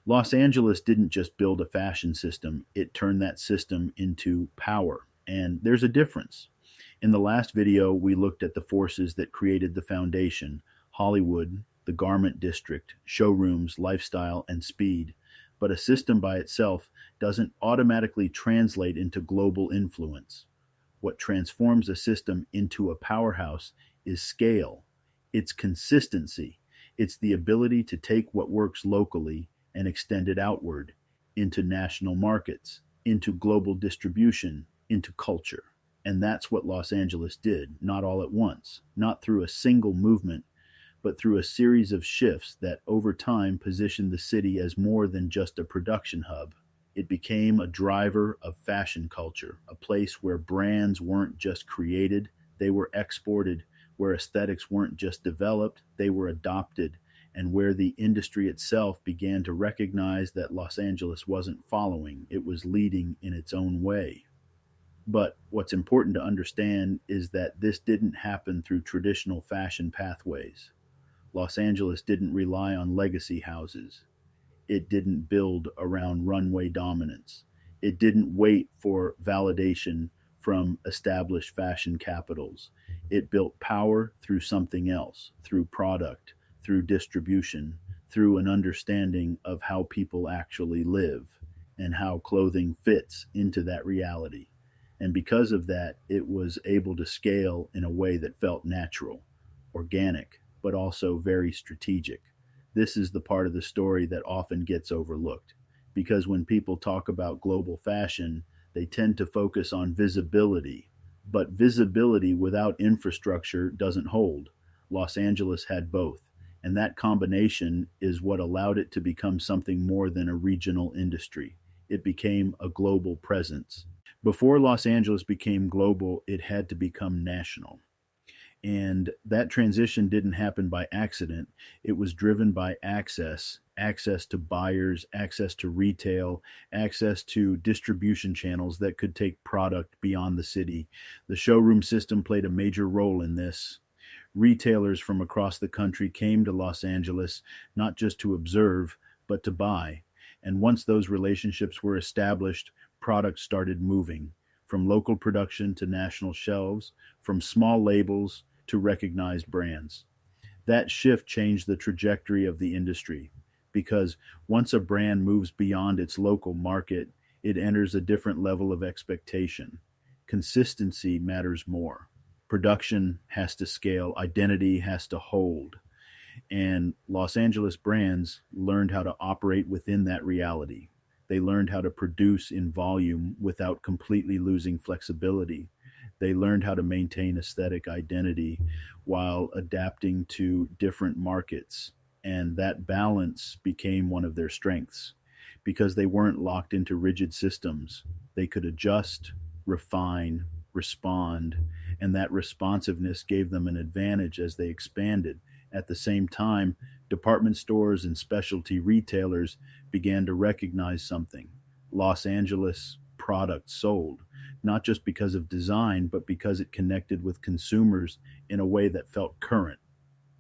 Los Angeles didn't just build a fashion system, it turned that system into power. And there's a difference. In the last video, we looked at the forces that created the foundation: Hollywood, the garment district, showrooms, lifestyle, and speed. But a system by itself doesn't automatically translate into global influence. What transforms a system into a powerhouse is scale, it's consistency, it's the ability to take what works locally and extend it outward into national markets, into global distribution, into culture. And that's what Los Angeles did, not all at once, not through a single movement, but through a series of shifts that over time positioned the city as more than just a production hub. It became a driver of fashion culture, a place where brands weren't just created, they were exported, where aesthetics weren't just developed, they were adopted, and where the industry itself began to recognize that Los Angeles wasn't following, it was leading in its own way. But what's important to understand is that this didn't happen through traditional fashion pathways. Los Angeles didn't rely on legacy houses. It didn't build around runway dominance. It didn't wait for validation from established fashion capitals. It built power through something else, through product, through distribution, through an understanding of how people actually live and how clothing fits into that reality. And because of that, it was able to scale in a way that felt natural, organic, but also very strategic. This is the part of the story that often gets overlooked, because when people talk about global fashion, they tend to focus on visibility. But visibility without infrastructure doesn't hold. Los Angeles had both, and that combination is what allowed it to become something more than a regional industry. It became a global presence. Before Los Angeles became global, it had to become national. And that transition didn't happen by accident. It was driven by access to buyers, access to retail, access to distribution channels that could take product beyond the city. The showroom system played a major role in this. Retailers from across the country came to Los Angeles not just to observe, but to buy. And once those relationships were established, products started moving from local production to national shelves, from small labels to recognized brands. That shift changed the trajectory of the industry because once a brand moves beyond its local market, it enters a different level of expectation. Consistency matters more. Production has to scale, identity has to hold. And Los Angeles brands learned how to operate within that reality. They learned how to produce in volume without completely losing flexibility. They learned how to maintain aesthetic identity while adapting to different markets. And that balance became one of their strengths because they weren't locked into rigid systems. They could adjust, refine, respond, and that responsiveness gave them an advantage as they expanded. At the same time, department stores and specialty retailers began to recognize something. Los Angeles product sold, not just because of design, but because it connected with consumers in a way that felt current,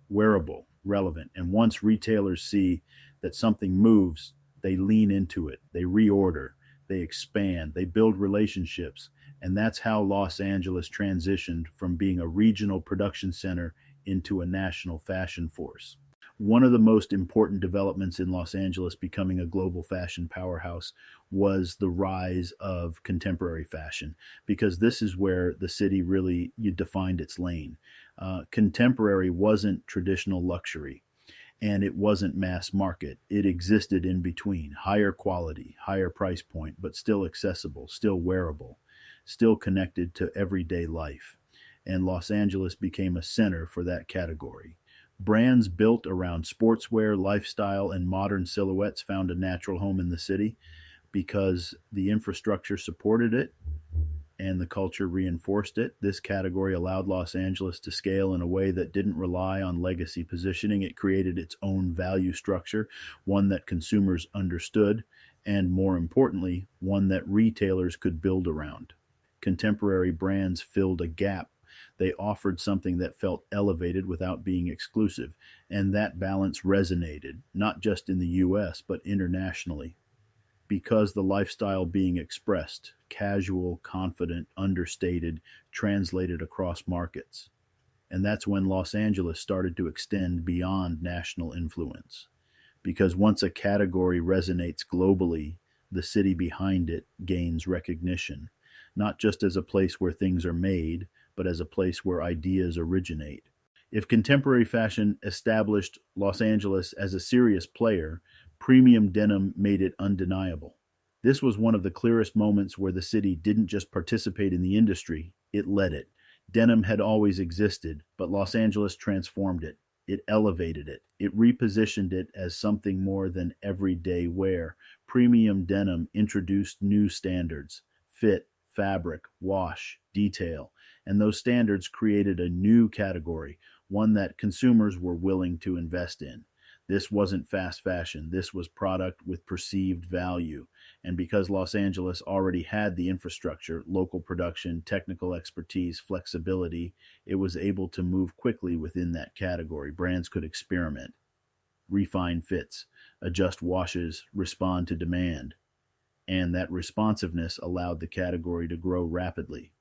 wearable, relevant. And once retailers see that something moves, they lean into it, they reorder, they expand, they build relationships. And that's how Los Angeles transitioned from being a regional production center into a national fashion force. One of the most important developments in Los Angeles becoming a global fashion powerhouse was the rise of contemporary fashion, because this is where the city really defined its lane. Contemporary wasn't traditional luxury, and it wasn't mass market. It existed in between, higher quality, higher price point, but still accessible, still wearable, still connected to everyday life. And Los Angeles became a center for that category. Brands built around sportswear, lifestyle, and modern silhouettes found a natural home in the city because the infrastructure supported it and the culture reinforced it. This category allowed Los Angeles to scale in a way that didn't rely on legacy positioning. It created its own value structure, one that consumers understood, and more importantly, one that retailers could build around. Contemporary brands filled a gap They offered something that felt elevated without being exclusive, and that balance resonated, not just in the US, but internationally. Because the lifestyle being expressed, casual, confident, understated, translated across markets. And that's when Los Angeles started to extend beyond national influence. Because once a category resonates globally, the city behind it gains recognition, not just as a place where things are made, but as a place where ideas originate. If contemporary fashion established Los Angeles as a serious player, premium denim made it undeniable. This was one of the clearest moments where the city didn't just participate in the industry, it led it. Denim had always existed, but Los Angeles transformed it. It elevated it. It repositioned it as something more than everyday wear. Premium denim introduced new standards: fit, fabric, wash, detail. And those standards created a new category, one that consumers were willing to invest in. This wasn't fast fashion. This was product with perceived value. And because Los Angeles already had the infrastructure, local production, technical expertise, flexibility, it was able to move quickly within that category. Brands could experiment, refine fits, adjust washes, respond to demand. And that responsiveness allowed the category to grow rapidly.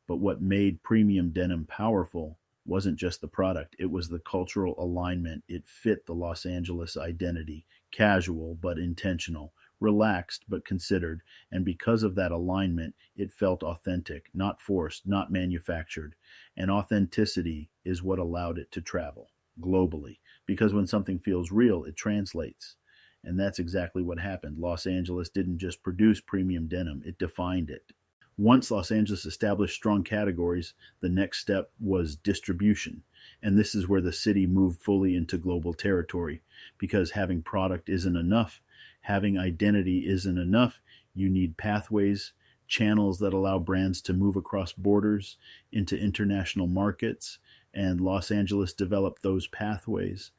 But what made premium denim powerful wasn't just the product, it was the cultural alignment. It fit the Los Angeles identity, casual but intentional, relaxed but considered, and because of that alignment, it felt authentic, not forced, not manufactured. And authenticity is what allowed it to travel globally, because when something feels real, it translates. And that's exactly what happened. Los Angeles didn't just produce premium denim, it defined it. Once Los Angeles established strong categories, the next step was distribution. And this is where the city moved fully into global territory, because having product isn't enough. Having identity isn't enough. You need pathways, channels that allow brands to move across borders into international markets. And Los Angeles developed those pathways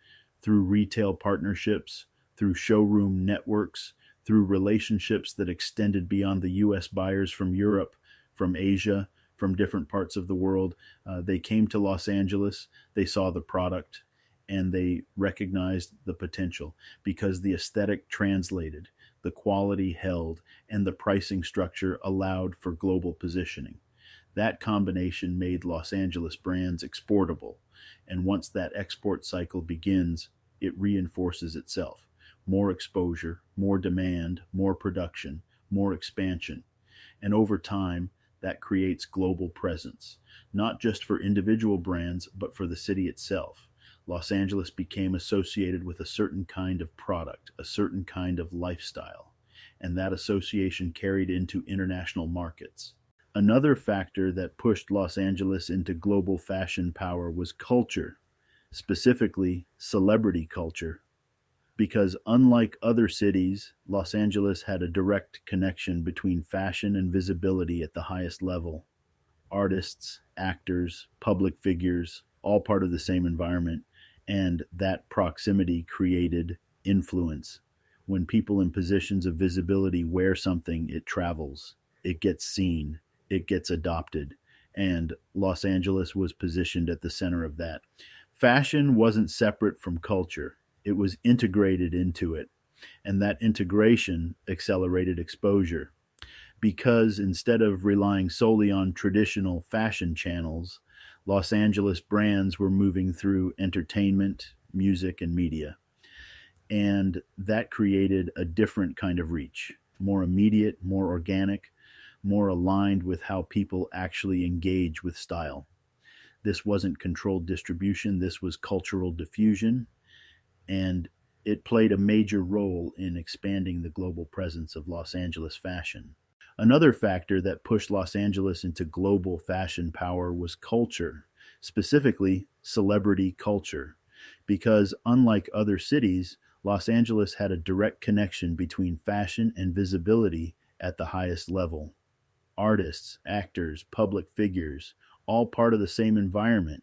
through retail partnerships, through showroom networks, through relationships that extended beyond the U.S. buyers from Europe, from Asia, from different parts of the world. They came to Los Angeles, they saw the product, and they recognized the potential because the aesthetic translated, the quality held, and the pricing structure allowed for global positioning. That combination made Los Angeles brands exportable, and once that export cycle begins, it reinforces itself. More exposure, more demand, more production, more expansion. And over time, that creates global presence, not just for individual brands, but for the city itself. Los Angeles became associated with a certain kind of product, a certain kind of lifestyle, and that association carried into international markets. Another factor that pushed Los Angeles into global fashion power was culture, specifically celebrity culture. Because unlike other cities, Los Angeles had a direct connection between fashion and visibility at the highest level. Artists, actors, public figures, all part of the same environment, and that proximity created influence. When people in positions of visibility wear something, it travels, it gets seen, it gets adopted, and Los Angeles was positioned at the center of that. Fashion wasn't separate from culture. It was integrated into it, and that integration accelerated exposure. Because instead of relying solely on traditional fashion channels, Los Angeles brands were moving through entertainment, music, and media. And that created a different kind of reach, more immediate, more organic, more aligned with how people actually engage with style. This wasn't controlled distribution, this was cultural diffusion, and it played a major role in expanding the global presence of Los Angeles fashion. Another factor that pushed Los Angeles into global fashion power was culture, specifically celebrity culture, because unlike other cities, Los Angeles had a direct connection between fashion and visibility at the highest level. Artists, actors, public figures, all part of the same environment,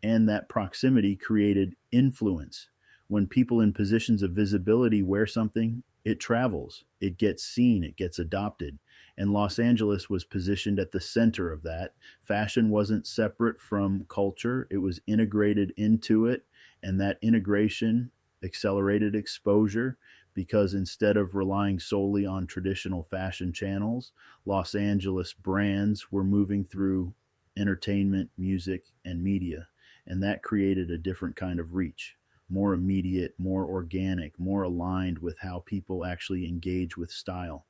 and that proximity created influence. When people in positions of visibility wear something, it travels, it gets seen, it gets adopted, And Los Angeles was positioned at the center of that. Fashion wasn't separate from culture, it was integrated into it. And that integration accelerated exposure because instead of relying solely on traditional fashion channels, Los Angeles brands were moving through entertainment, music, and media. And that created a different kind of reach, more immediate, more organic, more aligned with how people actually engage with style.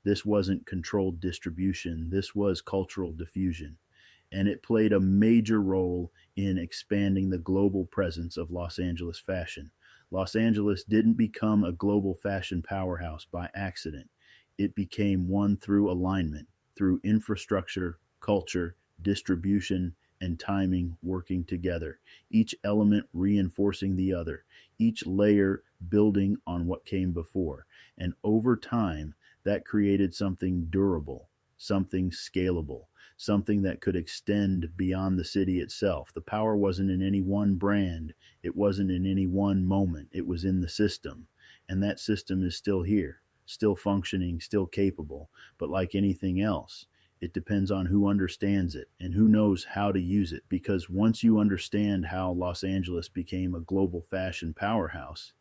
This wasn't controlled distribution, this was cultural diffusion. And it played a major role in expanding the global presence of Los Angeles fashion. Los Angeles didn't become a global fashion powerhouse by accident. It became one through alignment, through infrastructure, culture, distribution, and timing working together, each element reinforcing the other, each layer building on what came before. And over time, that created something durable, something scalable, something that could extend beyond the city itself. The power wasn't in any one brand, it wasn't in any one moment, it was in the system. And that system is still here, still functioning, still capable. But like anything else, it depends on who understands it and who knows how to use it. Because once you understand how Los Angeles became a global fashion powerhouse,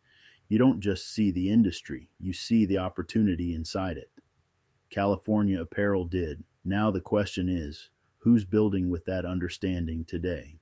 you don't just see the industry, you see the opportunity inside it. California Apparel did. Now the question is, who's building with that understanding today?